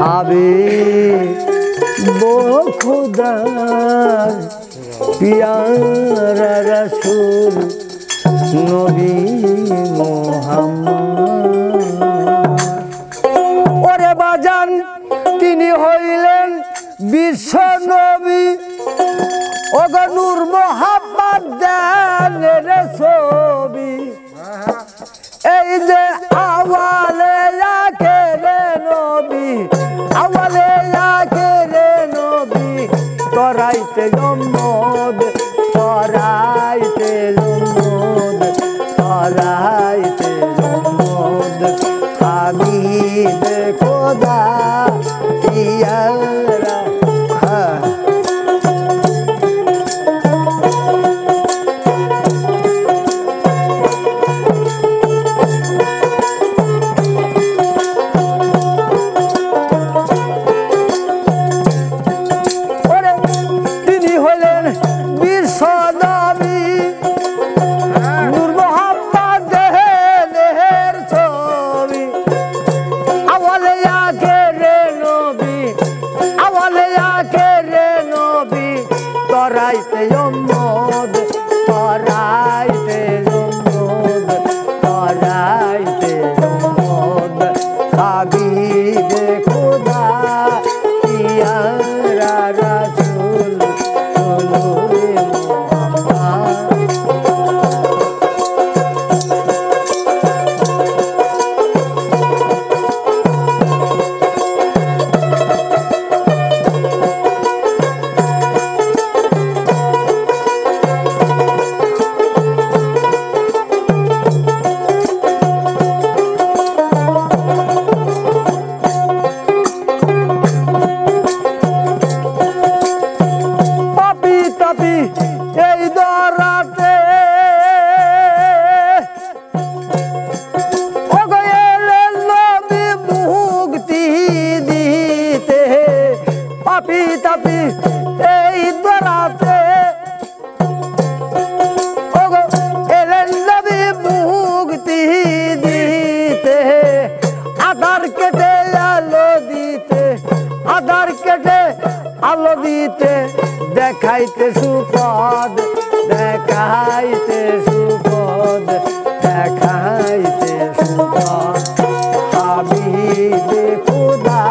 হাবিব খুদার পিয়ারা রাসূল নবী মুহাম্মদ। ওরে বাজান তিনি হইলেন বিশ্ব নবী, ওগো নূর মোহাম্মদ দেনের ছবি। এই যে আওয়ালে আখেরে নবী, আওয়ালে আখেরে নবী, তরাইতে উম্মত, তরাইতে উম্মত, তরাইতে উম্মত। হাবিব খোদা পিয়ারা তরাইতে উম্মত, তরাইতে উম্মত, তরাইতে উম্মত। হাবিব খোদা পিয়ারা রাসূল নূরে মুহাম্মদ। এই দরাতে ওগো এলেন নবী মুক্তি দিতে, পাপি তাপি এই দরাতে ওগো এলেন নবী মুক্তি দিতে। আধার কেটে আলো দিতে, আধার কেটে আলো দিতে, দেখাইতে সুপদ, দেখাইতে সুপদ, দেখাইতে সুপদ। হাবিব খোদা